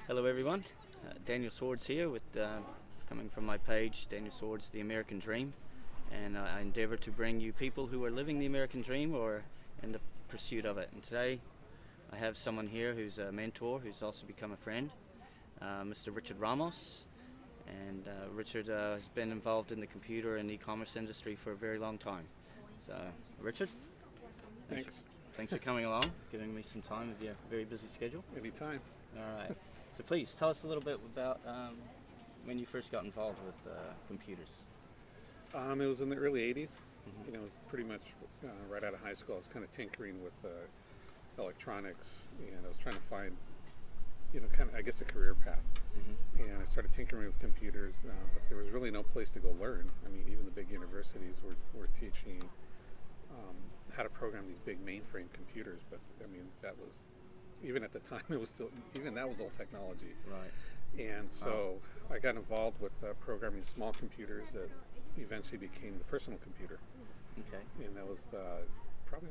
Hello everyone, Daniel Swords here with coming from my page, Daniel Swords, The American Dream, and I endeavour to bring you people who are living the American Dream or in the pursuit of it. And today I have someone here who's a mentor, who's also become a friend, Mr. Richard Ramos. And Richard has been involved in the computer and e-commerce industry for a very long time. So Richard, thanks for coming along, giving me some time of your very busy schedule. Anytime. All right. So please tell us a little bit about when you first got involved with computers. It was in the early 80s. It was pretty much right out of high school. I was kind of tinkering with electronics, and I was trying to find, kind of, I guess, a career path. And I started tinkering with computers, but there was really no place to go learn. I mean, even the big universities were teaching how to program these big mainframe computers, but I mean, that was, even at the time, it was still, even that was old technology. Right. And so I got involved with programming small computers that eventually became the personal computer. Okay. And that was probably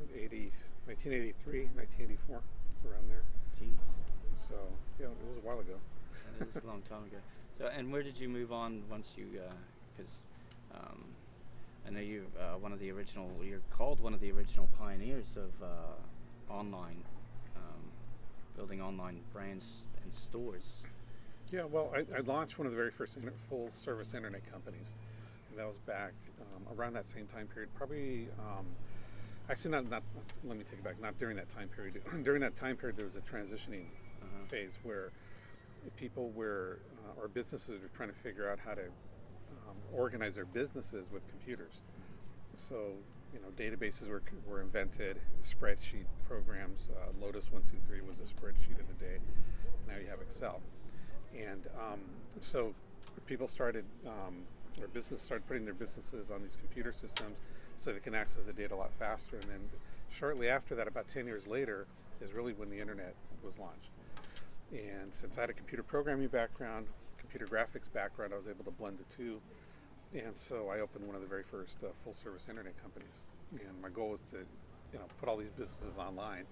1983, 1984, around there. Jeez. So, yeah, it was a while ago. It was a long time ago. So, and where did you move on once you, because I know you're you're called one of the original pioneers of online, building online brands and stores. Yeah, well, I launched one of the very first full-service internet companies, and that was back around that same time period. Probably, actually, not. Let me take it back. Not during that time period. During that time period, there was a transitioning phase where people were, or businesses were trying to figure out how to organize their businesses with computers. So, databases were invented, spreadsheet programs. Lotus 123 was a spreadsheet of the day. Now you have Excel. And so people started, or businesses started putting their businesses on these computer systems so they can access the data a lot faster. And then shortly after that, about 10 years later, is really when the internet was launched. And since I had a computer programming background, computer graphics background, I was able to blend the two. And so I opened one of the very first full-service internet companies. And my goal was to, put all these businesses online.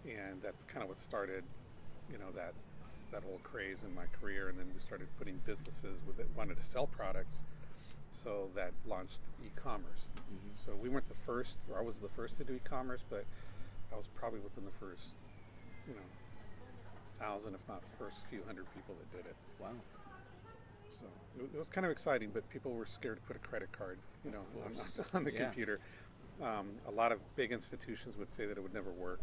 And that's kind of what started, that whole craze in my career. And then we started putting businesses that wanted to sell products. So that launched e-commerce. So we weren't the first, or I wasn't the first to do e-commerce, but I was probably within the first, 1,000, if not first few hundred people that did it. Wow. So it was kind of exciting, but people were scared to put a credit card, on the computer. A lot of big institutions would say that it would never work.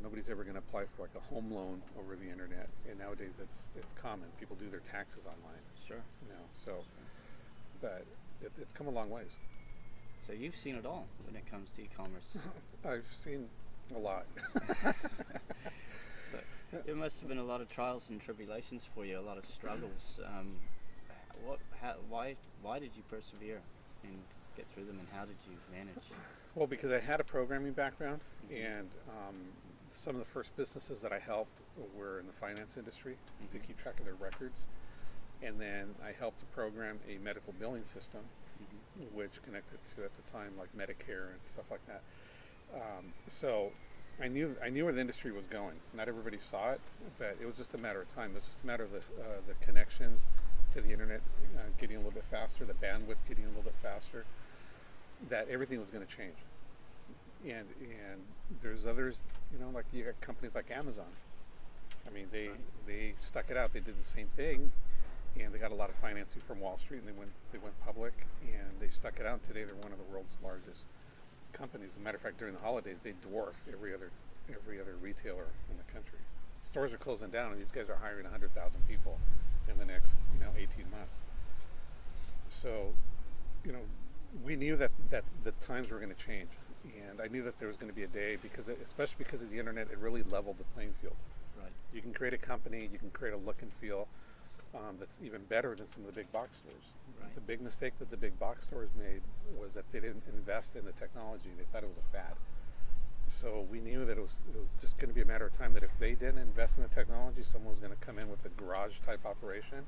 Nobody's ever going to apply for like a home loan over the internet, and nowadays it's common. People do their taxes online. Sure. But it's come a long ways. So you've seen it all when it comes to e-commerce. I've seen a lot. So there must have been a lot of trials and tribulations for you, a lot of struggles. Why did you persevere and get through them, and how did you manage? Well, because I had a programming background, and some of the first businesses that I helped were in the finance industry to keep track of their records. And then I helped to program a medical billing system, which connected to, at the time, like Medicare and stuff like that. So I knew where the industry was going. Not everybody saw it, but it was just a matter of time. It was just a matter of the connections to the internet getting a little bit faster, the bandwidth getting a little bit faster, that everything was going to change. And there's others, like you got companies like Amazon. I mean, they stuck it out. They did the same thing, and they got a lot of financing from Wall Street, and they went public, and they stuck it out. And today they're one of the world's largest companies. As a matter of fact, during the holidays, they dwarf every other retailer in the country. Stores are closing down, and these guys are hiring 100,000 people in the next 18 months. So, we knew that the times were going to change, and I knew that there was going to be a day, especially because of the internet, it really leveled the playing field. Right. You can create a company, you can create a look and feel that's even better than some of the big box stores. Right. The big mistake that the big box stores made was that they didn't invest in the technology. They thought it was a fad. So we knew that it was just going to be a matter of time that if they didn't invest in the technology, someone was going to come in with a garage type operation,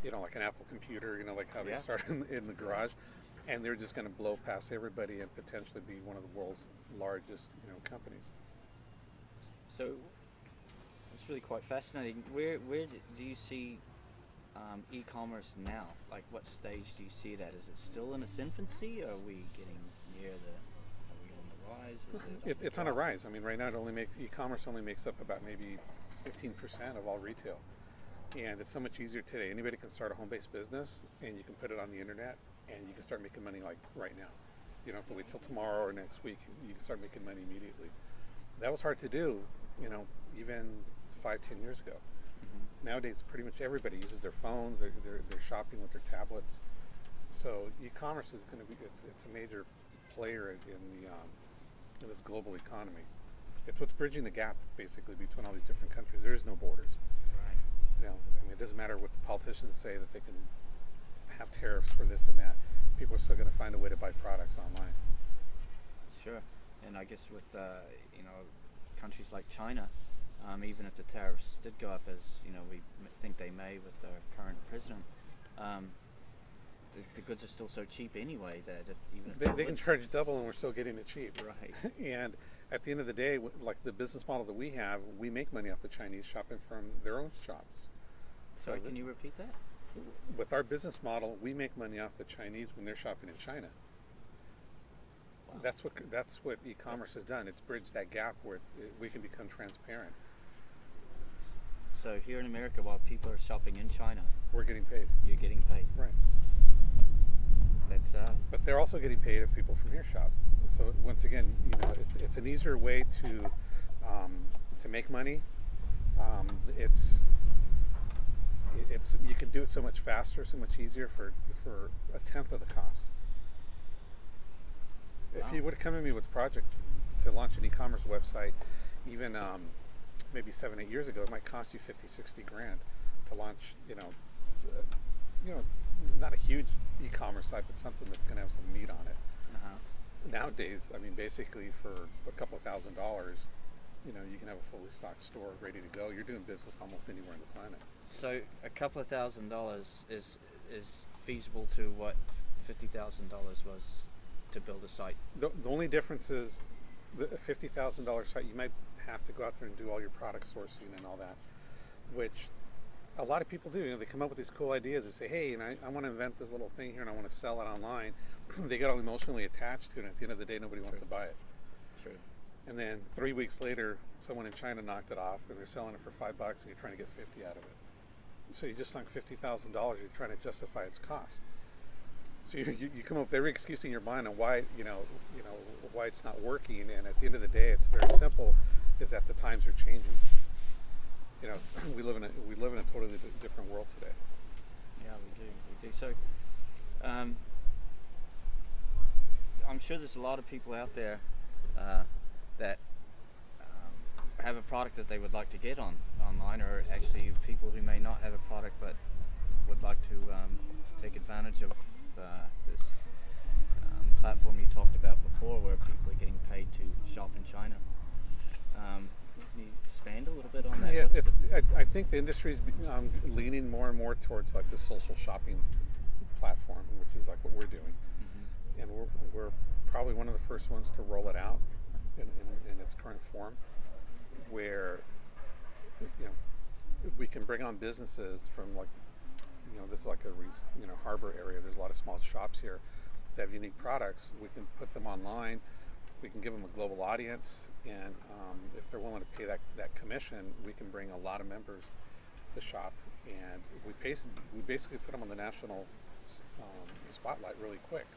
like an Apple computer, like how they started in the garage, and they're just going to blow past everybody and potentially be one of the world's largest, companies. So It's really quite fascinating. Where do you see e-commerce now? Like, what stage do you see it at? Is it still in its infancy? Or are we getting near the? Are we on the rise? Is it? It's on a rise. I mean, right now e-commerce only makes up about maybe 15% of all retail, and it's so much easier today. Anybody can start a home-based business, and you can put it on the internet, and you can start making money like right now. You don't have to wait till tomorrow or next week. You can start making money immediately. That was hard to do, even 5-10 years ago. Nowadays, pretty much everybody uses their phones. They're shopping with their tablets. So e-commerce is going to be it's a major player in this global economy. It's what's bridging the gap basically between all these different countries. There is no borders. Right. It doesn't matter what the politicians say that they can have tariffs for this and that. People are still going to find a way to buy products online. Sure. And I guess with countries like China, even if the tariffs did go up, as we think they may with our current president, the goods are still so cheap anyway that even if they can charge double and we're still getting it cheap. Right. And at the end of the day, like the business model that we have, we make money off the Chinese shopping from their own shops. So can you repeat that? With our business model, we make money off the Chinese when they're shopping in China. Wow. That's what e-commerce has done. It's bridged that gap where we can become transparent. So here in America, while people are shopping in China, we're getting paid. You're getting paid. Right. That's. But they're also getting paid if people from here shop. So once again, it's an easier way to make money. It's you can do it so much faster, so much easier for a tenth of the cost. Wow. If you would have come to me with a project to launch an e-commerce website, even maybe 7-8 years ago, it might cost you 50-60 grand to launch. Not a huge e-commerce site, but something that's going to have some meat on it. Nowadays, I mean, basically for a couple $1,000, you can have a fully stocked store ready to go. You're doing business almost anywhere on the planet. So a couple of $1,000 is feasible to what $50,000 was to build a site. The only difference is the $50,000 site. You might have to go out there and do all your product sourcing and all that, which a lot of people do. They come up with these cool ideas. They say, "Hey, I want to invent this little thing here, and I want to sell it online." They get all emotionally attached to it. And at the end of the day, nobody wants to buy it. True. And then 3 weeks later, someone in China knocked it off, and they're selling it for $5, and you're trying to get 50 out of it. So you just sunk $50,000. You're trying to justify its cost. So you come up with every excuse in your mind on why why it's not working. And at the end of the day, it's very simple: is that the times are changing. We live in a totally different world today. Yeah, we do. So I'm sure there's a lot of people out there that have a product that they would like to get online, or actually people who may not have a product but would like to take advantage of this platform you talked about before, where people are getting paid to shop in China. Can you expand a little bit on that? Yeah, I think the industry is leaning more and more towards like the social shopping platform, which is like what we're doing, and we're probably one of the first ones to roll it out in its current form, where we can bring on businesses from this is like a harbor area. There's a lot of small shops here that have unique products. We can put them online. We can give them a global audience, and if they're willing to pay that commission, we can bring a lot of members to shop, and we basically put them on the national spotlight really quick.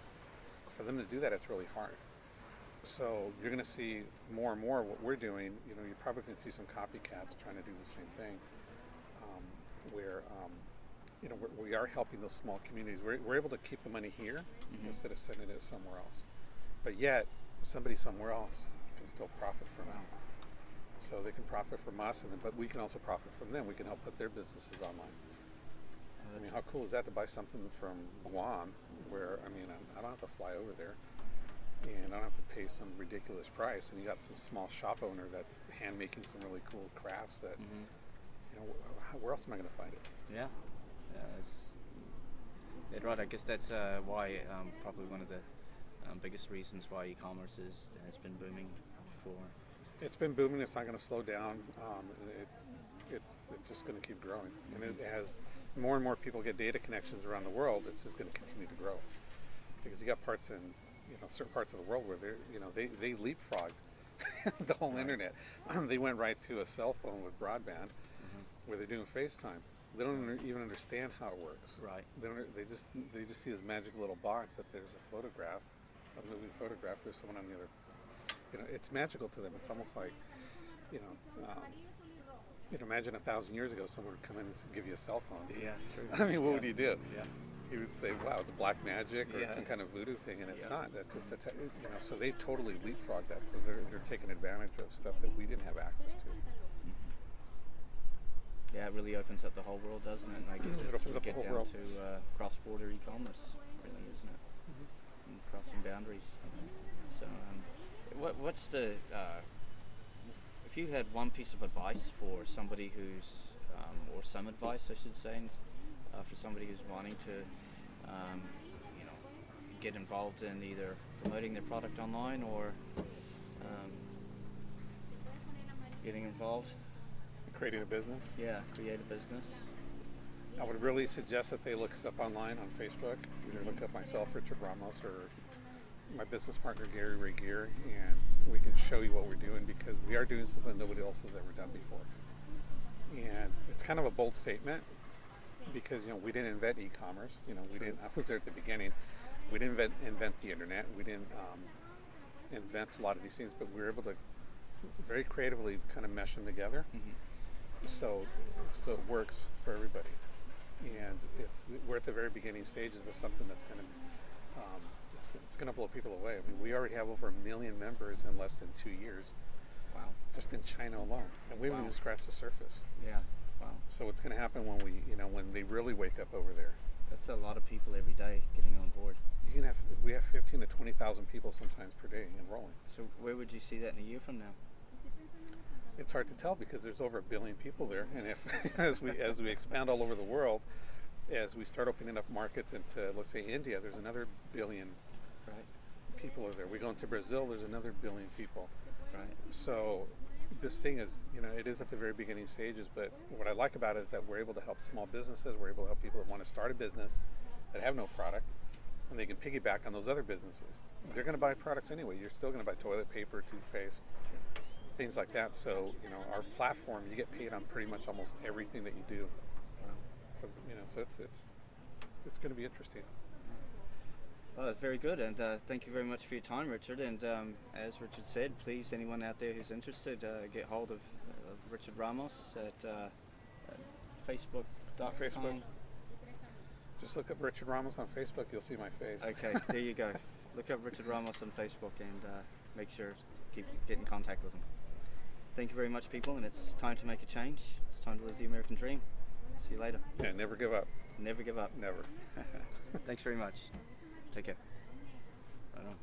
For them to do that, it's really hard. So you're going to see more and more what we're doing. You're probably going to see some copycats trying to do the same thing, where we are helping those small communities. We're able to keep the money here instead of sending it somewhere else. But yet, somebody somewhere else can still profit from it. So they can profit from us, but we can also profit from them. We can help put their businesses online. I mean, how cool is that to buy something from Guam, where I don't have to fly over there, and I don't have to pay some ridiculous price, and you got some small shop owner that's hand making some really cool crafts that where else am I going to find it? Yeah, right. I guess that's why probably one of the biggest reasons why e-commerce has been booming for. It's been booming. It's not going to slow down. it's just going to keep growing, and as more and more people get data connections around the world, it's just going to continue to grow. Because you got parts in certain parts of the world where they leapfrogged the whole internet. They went right to a cell phone with broadband, where they're doing FaceTime. They don't even understand how it works. Right. They just see this magic little box that there's a photograph, a moving photograph. There's someone on the other. It's magical to them. It's almost like, imagine 1,000 years ago, someone would come in and give you a cell phone. Yeah, true. I mean, what would you do? Yeah. You would say, "Wow, it's black magic, or it's some kind of voodoo thing," and it's not. That's just so they totally leapfrog that because they're taking advantage of stuff that we didn't have access to. Yeah, it really opens up the whole world, doesn't it? And I guess It opens up the get whole down world. to cross-border e-commerce, really, isn't it? And crossing boundaries. So, what's the if you had one piece of advice for somebody who's, or some advice, I should say, for somebody who's wanting to, get involved in either promoting their product online or getting involved, Creating a business. create a business. I would really suggest that they look us up online on Facebook. Either look up myself, Richard Ramos, or my business partner, Gary Ray Gear, and we can show you what we're doing, because we are doing something nobody else has ever done before. And it's kind of a bold statement, because we didn't invent e-commerce. We didn't. I was there at the beginning. We didn't invent the internet. We didn't invent a lot of these things, but we were able to very creatively kind of mesh them together. So it works for everybody. And we're at the very beginning stages of something that's going to it's going to blow people away. I mean, we already have over 1 million members in less than 2 years. Wow. Just in China alone, and we haven't even scratched the surface. Yeah. Wow. So what's going to happen when when they really wake up over there? That's a lot of people every day getting on board. We have 15 to 20,000 people sometimes per day enrolling. So where would you see that in a year from now? It's hard to tell, because there's over 1 billion people there, and if as we expand all over the world, as we start opening up markets into, let's say, India, there's another 1 billion people are there. We go into Brazil, there's another 1 billion people. Right. So this thing is, it is at the very beginning stages, but what I like about it is that we're able to help small businesses. We're able to help people that want to start a business that have no product, and they can piggyback on those other businesses. They're going to buy products anyway. You're still going to buy toilet paper, toothpaste, things like that. So, our platform, you get paid on pretty much almost everything that you do. So it's going to be interesting. Well, that's very good, and thank you very much for your time, Richard. And as Richard said, please, anyone out there who's interested, get hold of Richard Ramos at Facebook.com. Facebook. Just look up Richard Ramos on Facebook. You'll see my face. Okay, there you go. Look up Richard Ramos on Facebook and make sure to get in contact with him. Thank you very much, people, and it's time to make a change. It's time to live the American dream. See you later. Yeah, never give up. Never give up. Never. Thanks very much. Take care. Right on.